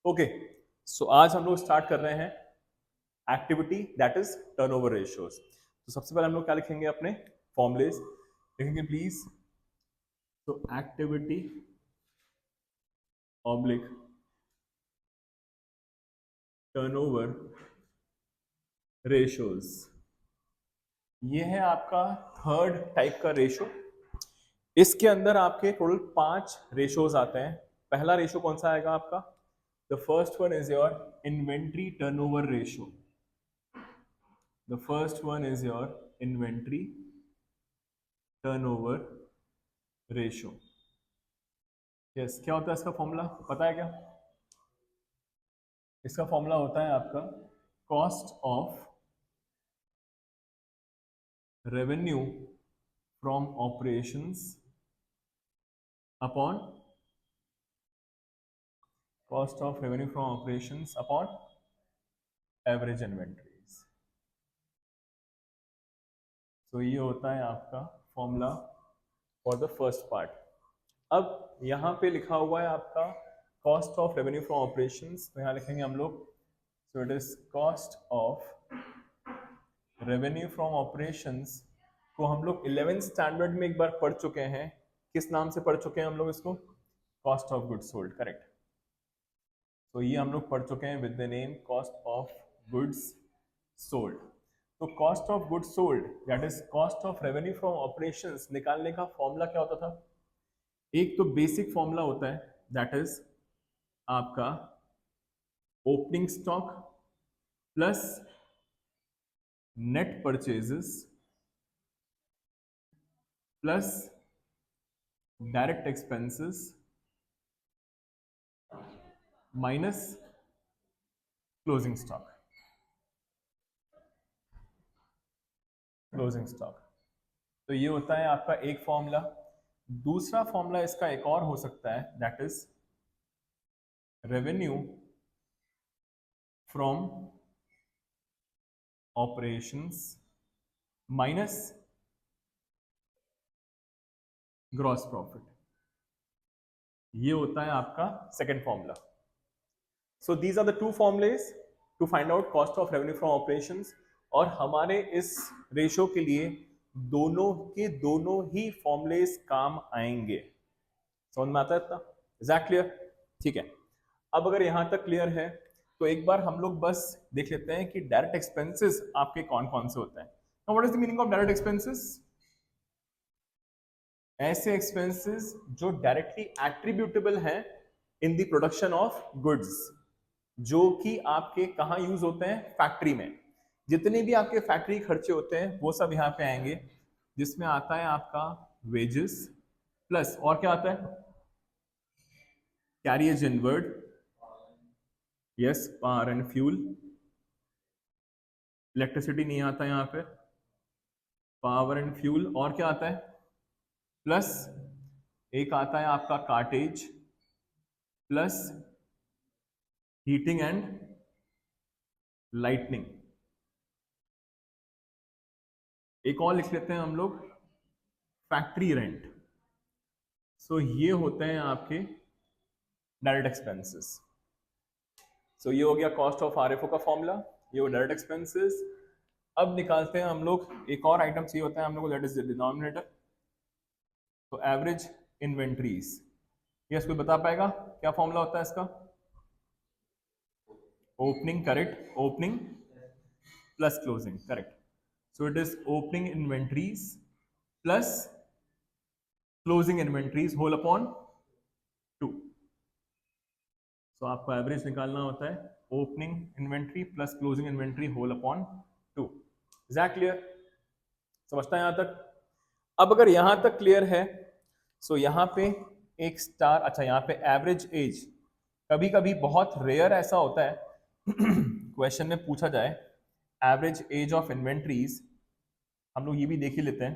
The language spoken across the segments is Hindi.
ओके, सो आज हम लोग स्टार्ट कर रहे हैं activity that is turnover ratios. तो सबसे पहले हम लोग क्या लिखेंगे, अपने फॉर्मूलेस लिखेंगे प्लीज। तो एक्टिविटी ऑब्लिक टर्नओवर रेशियोज, ये है आपका थर्ड टाइप का रेशो। इसके अंदर आपके टोटल 5 रेशोज आते हैं। पहला रेशो कौन सा आएगा आपका? The first one is your inventory turnover ratio. The first one is your inventory turnover ratio. Yes, क्या होता है इसका फॉर्मूला, पता है क्या? इसका फॉर्मूला होता है आपका cost of revenue from operations upon cost of revenue from operations upon average inventories. तो ये होता है आपका formula for the first part. अब यहाँ पे लिखा हुआ है आपका cost of revenue from operations, तो यहाँ लिखेंगे हम लोग, सो it is cost of revenue from operations को हम लोग 11th स्टैंडर्ड में एक बार पढ़ चुके हैं। किस नाम से पढ़ चुके हैं हम लोग इसको? Cost of goods sold, correct. तो ये हम लोग पढ़ चुके हैं with the name cost of goods sold. तो cost of goods sold that is cost of revenue from operations निकालने का फॉर्मूला क्या होता था? एक तो बेसिक फॉर्मूला होता है दैट इज आपका opening stock plus net purchases plus direct expenses minus closing stock. Closing stock, तो ये होता है आपका एक फॉर्मूला। दूसरा फॉर्मूला इसका एक और हो सकता है that is revenue from operations minus gross profit. ये होता है आपका second formula. So these are the two formulas to find out cost of revenue from operations. और हमारे इस रेशो के लिए दोनों के दोनों ही फॉर्मुलेस काम आएंगे। समझ में आता है इतना? Is that clear? ठीक है, अब अगर यहां तक क्लियर है तो एक बार हम लोग बस देख लेते हैं कि डायरेक्ट एक्सपेंसेस आपके कौन कौन से होते हैं। Now what is the meaning of direct expenses? ऐसे एक्सपेंसेस जो डायरेक्टली एट्रीब्यूटेबल हैं in the production of goods, जो कि आपके कहां यूज होते हैं? फैक्ट्री में। जितने भी आपके फैक्ट्री खर्चे होते हैं वो सब यहां पे आएंगे, जिसमें आता है आपका वेजेस प्लस और क्या आता है? Carriage inward, yes, power and fuel. Electricity नहीं आता यहां पे, पावर एंड फ्यूल। और क्या आता है? प्लस एक आता है आपका cartage plus heating and lightning. एक और लिख लेते हैं हम लोग, फैक्ट्री रेंट। सो ये होते हैं आपके डायरेक्ट एक्सपेंसेस। सो ये हो गया कॉस्ट ऑफ आरएफओ का फॉर्मूला, ये हो डायरेक्ट एक्सपेंसेस। अब निकालते हैं हम लोग एक और आइटम चाहिए होता है हम लोग, दैट इज द डिनोमिनेटर। तो एवरेज इन्वेंट्रीज, यस, कोई बता पाएगा क्या फॉर्मूला होता है इसका? Opening, correct, opening plus closing, correct. So it is opening inventories plus closing inventories whole upon 2। तो आपको एवरेज निकालना होता है opening inventory plus closing inventory whole upon 2। Is that clear? समझता है यहां तक? अब अगर यहां तक क्लियर है, सो यहां पे एक स्टार। अच्छा, यहां पे एवरेज एज, कभी कभी बहुत रेयर ऐसा होता है क्वेश्चन में पूछा जाए एवरेज एज ऑफ इन्वेंट्रीज। हम लोग ये भी देख ही लेते हैं।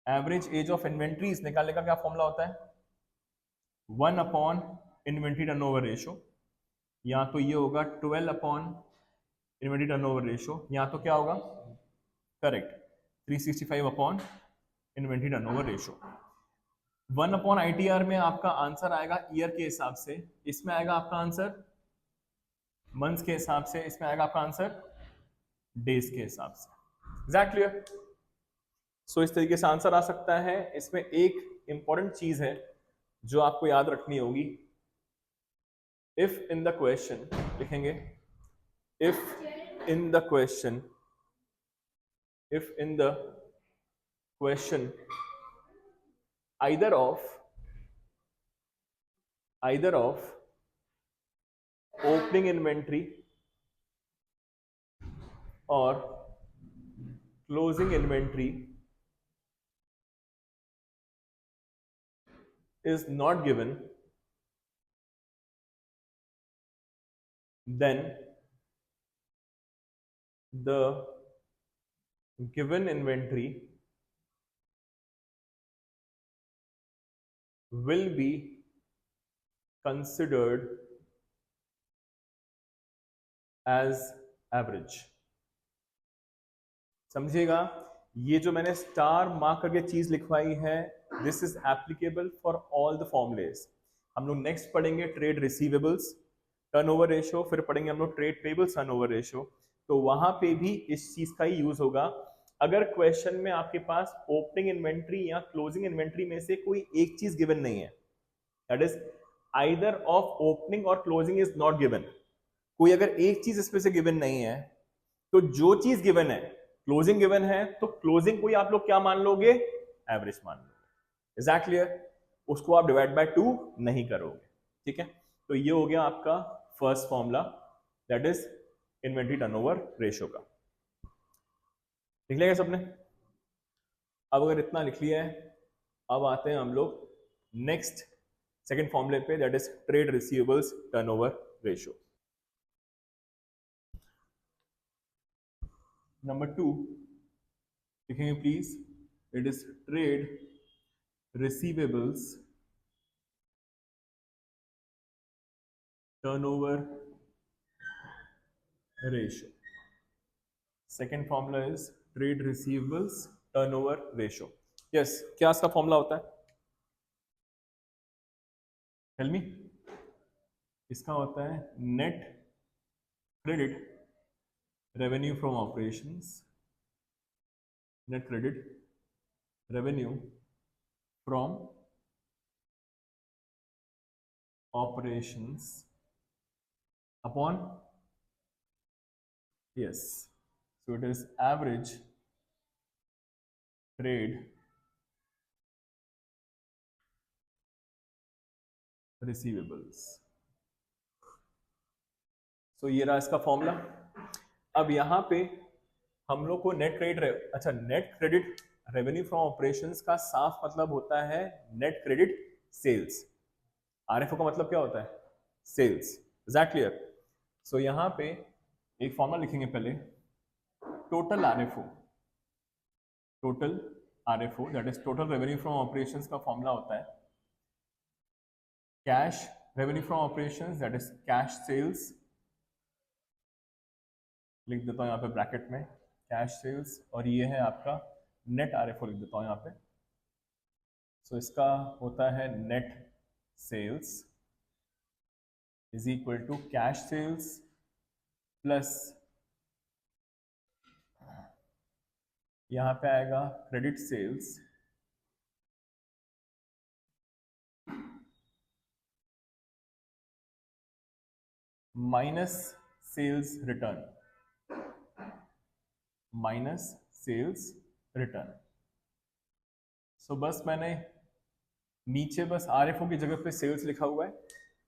एवरेज एज ऑफ इन्वेंट्रीज निकालने का क्या फॉर्मूला होता है? 1 अपॉन इन्वेंट्री टर्नओवर रेशो, या तो ये होगा 12 अपॉन इन्वेंट्री टर्नओवर रेशो, या तो क्या होगा? Correct, 365 upon inventory turnover ratio. 1/ITR में आपका आंसर आएगा ईयर के हिसाब से, इसमें आएगा आपका आंसर मंथ्स के हिसाब से, इसमें आएगा आपका आंसर डेज के हिसाब से। एग्जैक्टली। सो इस तरीके से आंसर आ सकता है। इसमें एक इंपॉर्टेंट चीज है जो आपको याद रखनी होगी। इफ इन द क्वेश्चन लिखेंगे, if in the question, if in the question either of opening inventory or closing inventory is not given, then the given inventory will be considered as average। समझिएगा, ये जो मैंने स्टार मार्क करके चीज लिखवाई है, this is applicable for all the formulas. हम लोग नेक्स्ट पढ़ेंगे ट्रेड रिसीवेबल्स टर्नओवर रेशियो, फिर पढ़ेंगे हम लोग ट्रेड पेबल्स टर्नओवर रेशियो, तो वहां पे भी इस चीज का ही यूज होगा। अगर क्वेश्चन में आपके पास ओपनिंग इन्वेंट्री या क्लोजिंग इन्वेंट्री में से कोई एक चीज गिवन नहीं है, that is either of opening और क्लोजिंग इज नॉट गिवन, कोई अगर एक चीज इसमें से गिवन नहीं है, तो जो चीज गिवन है, क्लोजिंग गिवन है, तो क्लोजिंग को आप लोग क्या मान लोगे, एवरेज मान लोगे। Is that clear? उसको आप डिवाइड बाय 2 नहीं करोगे। ठीक है, तो ये हो गया आपका first formula, that is inventory turnover ratio का। लिख लिया सबने? अब अगर इतना लिख लिया है, अब आते हैं हम लोग नेक्स्ट सेकंड फॉर्मूले पे, that is trade receivables turnover ratio. Number 2 लिखेंगे please, it is trade receivables turnover ratio. Second formula is trade receivables turnover ratio. Yes, क्या इसका फॉर्मूला होता है? Tell me. इसका होता है net credit revenue from operations, net credit revenue from operations upon, yes, so it is average trade receivables। so ये रहा इसका फॉर्मूला। अब यहां पे हम लोग को नेट क्रेडिट, अच्छा, net credit revenue from operations का साफ मतलब होता है नेट क्रेडिट सेल्स। आरएफओ का मतलब क्या होता है? Sales. Is that clear? So यहां पे एक फॉर्मूला लिखेंगे पहले, total RFO, total RFO that is total revenue from operations का फॉर्मूला होता है cash revenue from operations, that is cash sales, लिख देता हूं यहाँ पे ब्रैकेट में कैश सेल्स, और ये है आपका नेट आरएफओ, लिख देता हूं यहाँ पे। सो इसका होता है net sales is equal to cash sales plus, यहां पे आएगा credit sales minus sales return, minus sales return. So बस मैंने नीचे बस आरएफओ की जगह पे सेल्स लिखा हुआ है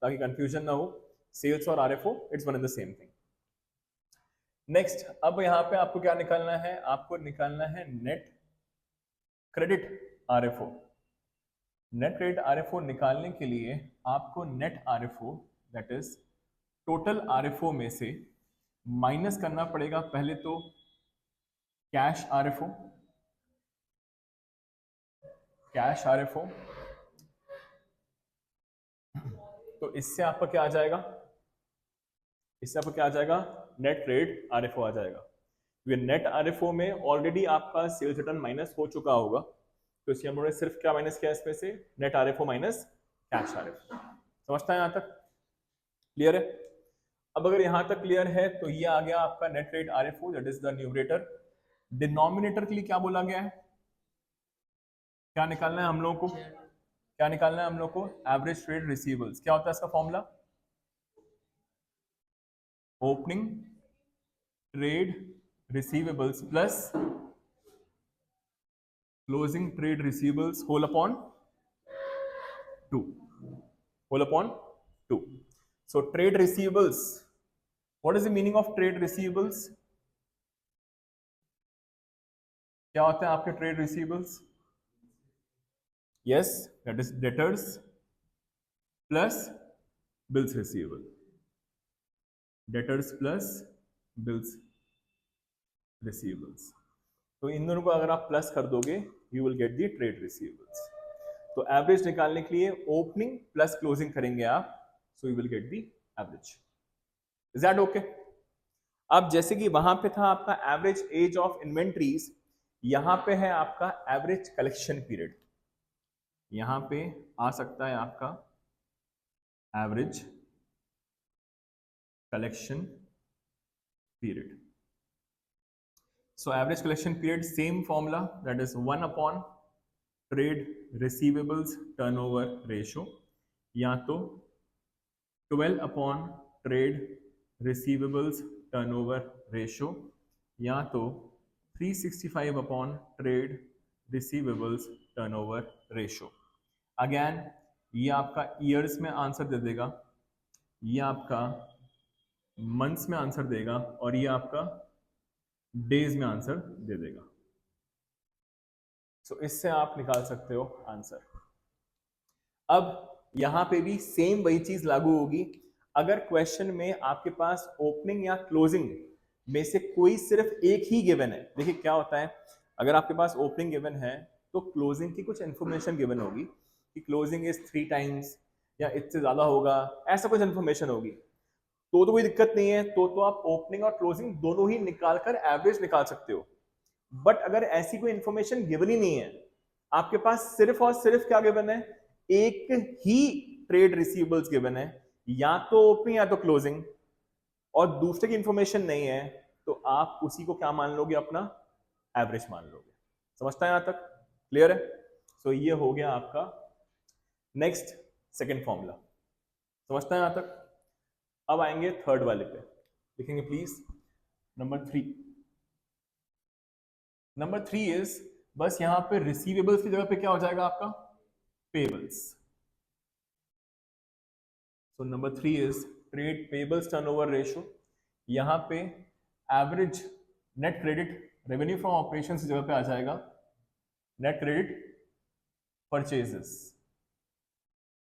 ताकि कंफ्यूजन ना हो। सेल्स और RFO it's one and the same thing. Next, अब यहां पे आपको क्या निकालना है? आपको निकालना है net credit RFO. Net credit RFO निकालने के लिए आपको net RFO that is total RFO में से माइनस करना पड़ेगा पहले तो कैश आरएफओ, कैश आरएफओ, तो इससे आपका क्या आ जाएगा? इससे आपका क्या आ जाएगा? नेट क्रेडिट आरएफओ आ जाएगा। क्योंकि नेट आरएफओ में ऑलरेडी आपका सेल्स रिटर्न माइनस हो चुका होगा, तो इसलिए हम लोगों ने सिर्फ क्या माइनस किया इसमें से, net RFO minus cash RFO. समझता है यहाँ तक? क्लियर है? अब अगर यहां तक क्लियर है तो ये आ गया आपका net rate RFO, that is the numerator. Denominator के लिए क्या बोला गया है, क्या निकालना है हम लोगों को, क्या निकालना है हम लोग को, एवरेज ट्रेड रिसीवेबल्स। क्या होता है इसका formula, opening trade receivables plus closing trade receivables whole upon 2, whole upon 2। So trade receivables, what is the meaning of trade receivables, क्या होते हैं आपके trade receivables? Yes, that is debtors plus bills receivable, debtors plus bills receivables. तो इन दोनों को अगर आप प्लस कर दोगे you will get the trade receivables. तो एवरेज निकालने के लिए ओपनिंग प्लस क्लोजिंग करेंगे आप, so you will get the average. Is that okay? अब जैसे कि वहां पे था आपका एवरेज एज ऑफ इन्वेंट्रीज, यहां पे है आपका एवरेज कलेक्शन पीरियड। यहां पे आ सकता है आपका average collection period. So average collection period, same formula, that is 1 upon trade receivables turnover ratio, या तो 12 upon trade receivables turnover ratio, या तो 365 upon trade receivables turnover ratio। Again ये आपका ईयर्स में आंसर दे देगा, ये आपका मंथ्स में आंसर देगा, और ये आपका डेज में आंसर दे देगा। सो इससे आप निकाल सकते हो आंसर। अब यहां पे भी सेम वही चीज लागू होगी। अगर क्वेश्चन में आपके पास ओपनिंग या क्लोजिंग में से कोई सिर्फ एक ही गिवन है, देखिए क्या होता है, अगर आपके पास ओपनिंग गिवन है तो क्लोजिंग की कुछ इंफॉर्मेशन गिवन होगी कि क्लोजिंग इज 3 टाइम्स या इससे ज्यादा होगा, ऐसा कुछ इंफॉर्मेशन होगी, तो कोई दिक्कत नहीं है, तो आप ओपनिंग और क्लोजिंग दोनों ही निकाल कर एवरेज निकाल सकते हो। बट अगर ऐसी कोई इंफॉर्मेशन गिवन ही नहीं है, आपके पास सिर्फ और सिर्फ क्या गिवन है, एक ही ट्रेड रिसीवेबल्स गिवन है, या तो ओपनिंग या तो क्लोजिंग, और दूसरे की इंफॉर्मेशन नहीं है, तो आप उसी को क्या मान लोगे, अपना एवरेज मान लोगे। समझता है यहां तक? क्लियर है? सो ये हो गया आपका नेक्स्ट सेकेंड फॉर्मूला। समझता है यहां तक? अब आएंगे थर्ड वाले पे, लिखेंगे प्लीज नंबर 3। नंबर 3 इज, बस यहां पे रिसीवेबल्स की जगह पे क्या हो जाएगा आपका, payables. So number 3 is trade payables turnover ratio. यहां पे average net credit revenue from operations की जगह पे आ जाएगा नेट क्रेडिट परचेजेस,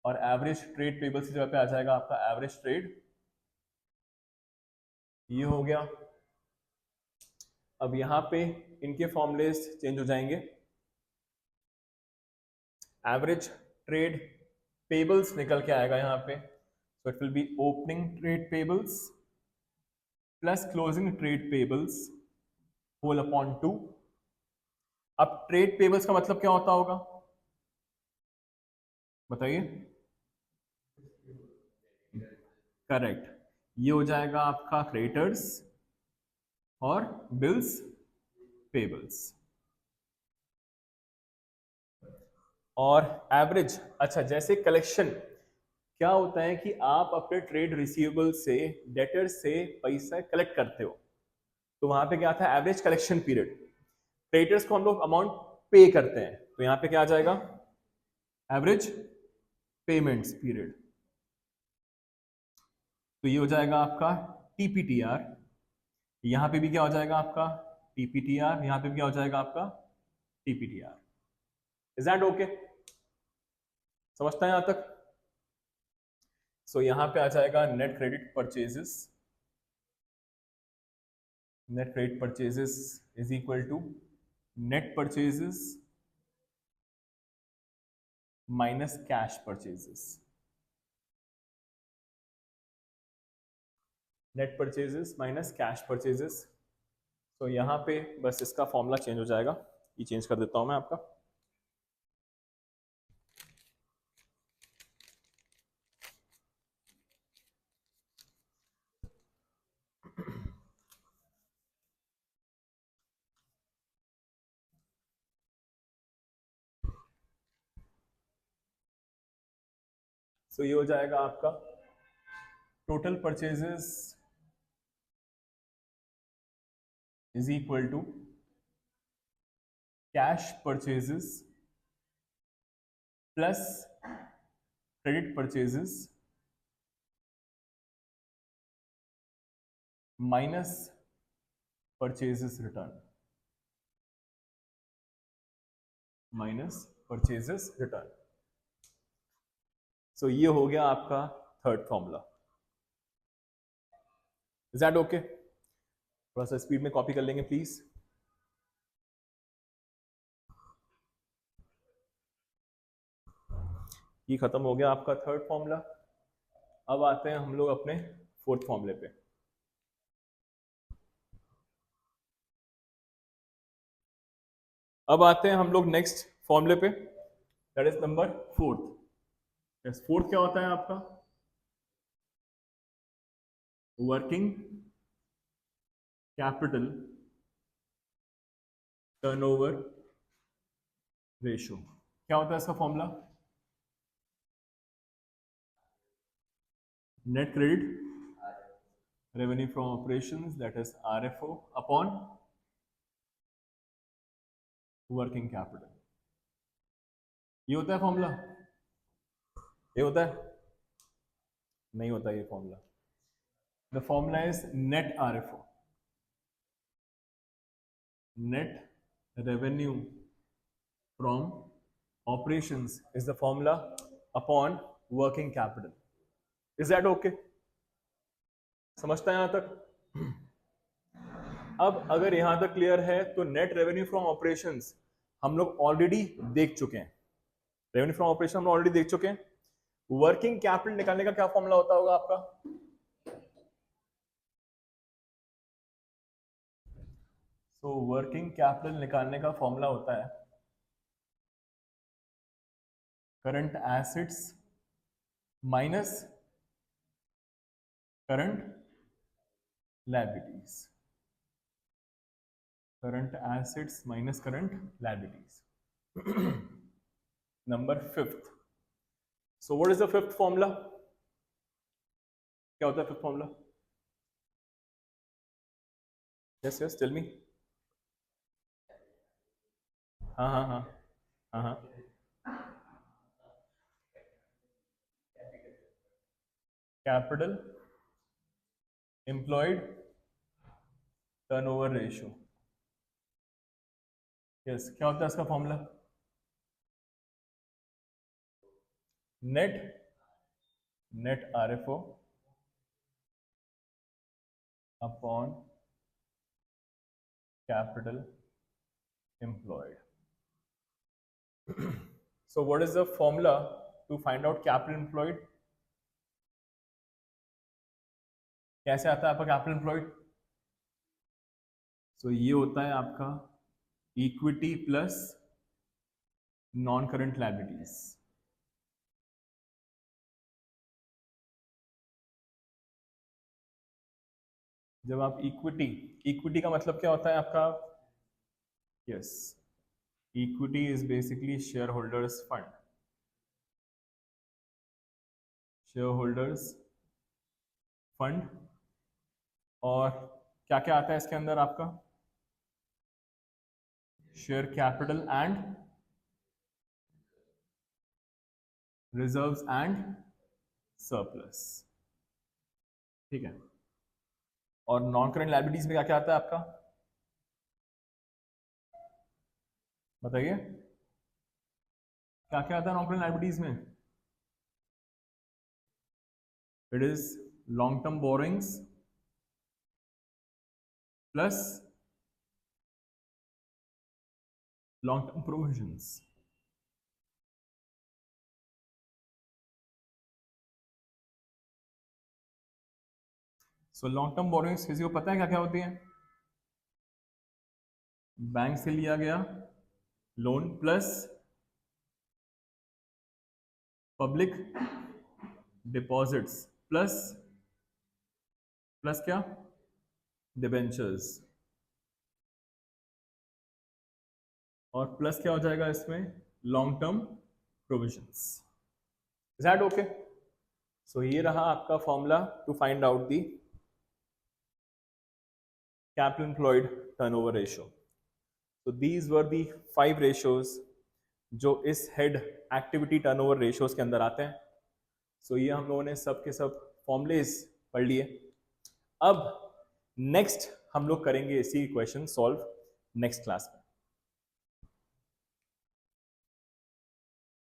और एवरेज ट्रेड पेबल्स की जगह पे आ जाएगा आपका एवरेज ट्रेड। ये हो गया। अब यहां पे इनके फॉर्मूलेस चेंज हो जाएंगे। एवरेज ट्रेड पेबल्स निकल के आएगा यहाँ पे, so it will be opening trade payables plus closing trade payables whole upon 2। अब ट्रेड पेबल्स का मतलब क्या होता होगा, बताइए? करेक्ट, ये हो जाएगा आपका क्रेडिटर्स और बिल्स पेबल्स। और एवरेज, अच्छा जैसे कलेक्शन क्या होता है कि आप अपने ट्रेड रिसीवेबल से, डेटर से पैसा कलेक्ट करते हो, तो वहां पे क्या था, एवरेज कलेक्शन पीरियड। क्रेडिटर्स को हम लोग अमाउंट पे करते हैं, तो यहां पे क्या आ जाएगा, एवरेज पेमेंट्स पीरियड। तो ये हो जाएगा आपका टीपीटीआर। यहां पे भी क्या हो जाएगा आपका टीपीटीआर, यहां पे भी क्या हो जाएगा आपका टीपीटीआर। Is that okay? समझता है यहां तक? सो यहां पे आ जाएगा net credit purchases, net credit purchases is equal to net purchases minus cash purchases. Net purchases minus cash purchases. तो यहाँ पे बस इसका फॉर्मूला चेंज हो जाएगा, ये चेंज कर देता हूँ मैं आपका। सो ये हो जाएगा आपका total purchases is equal to cash purchases plus credit purchases minus purchases return minus purchases return. So ये हो गया आपका third formula. Is that okay? थोड़ा सा स्पीड में कॉपी कर लेंगे प्लीज। ये खत्म हो गया आपका थर्ड फॉर्मूला। अब आते हैं हम लोग अपने फोर्थ फॉर्मूले पे। अब आते हैं हम लोग नेक्स्ट फॉर्मूले पे, that is number fourth. Yes, fourth क्या होता है आपका? Working capital turnover ratio. क्या होता है इसका formula? Net credit revenue from operations, that is RFO upon working capital. ये होता है फॉर्मूला? ये होता है? नहीं होता ये formula. The formula is net RFO, net revenue from operations is the formula upon working capital. Is that okay? समझता है यहां तक? अब अगर यहां तक क्लियर है तो नेट रेवेन्यू फ्रॉम ऑपरेशंस हम लोग ऑलरेडी देख चुके हैं। रेवेन्यू फ्रॉम ऑपरेशन हम लोग ऑलरेडी देख चुके हैं। वर्किंग कैपिटल निकालने का क्या फॉर्मूला होता होगा आपका? सो वर्किंग कैपिटल निकालने का फॉर्मूला होता है current assets minus current liabilities, current assets minus current liabilities. Number fifth. So what is the fifth formula? क्या होता है fifth formula? Yes, yes, tell me. हाँ हाँ हाँ हाँ हाँ। Capital employed turnover ratio. Yes, क्या होता है इसका formula? Net RFO upon capital employed. So what is the formula to find out capital employed? कैसे आता है आपका कैपिटल एम्प्लॉयड? सो ये होता है आपका equity plus non current liabilities. जब आप इक्विटी का मतलब क्या होता है आपका? Yes, equity is basically share holders fund. Share holders fund. और क्या क्या आता है इसके अंदर आपका? Share capital and reserves and surplus. ठीक है। और नॉन करंट लायबिलिटीज में क्या क्या आता है आपका? बताइए, क्या क्या आता है नॉन करंट लायबिलिटीज में? It is long term borrowings plus long term provisions. So long term borrowings किसी को पता है क्या क्या होती है? बैंक से लिया गया loan plus public deposits plus क्या? डिबेंचर्स। और प्लस क्या हो जाएगा इसमें? Long term provisions. Is that okay? So ये रहा आपका formula to find out the capital employed turnover ratio. So these were the 5 ratios जो इस हेड एक्टिविटी टर्नओवर रेशियोज के अंदर आते हैं. सो ये हम लोगों ने सब के सब फॉर्मूलेज पढ़ लिए. अब नेक्स्ट हम लोग करेंगे इसी इक्वेशन सॉल्व नेक्स्ट क्लास में.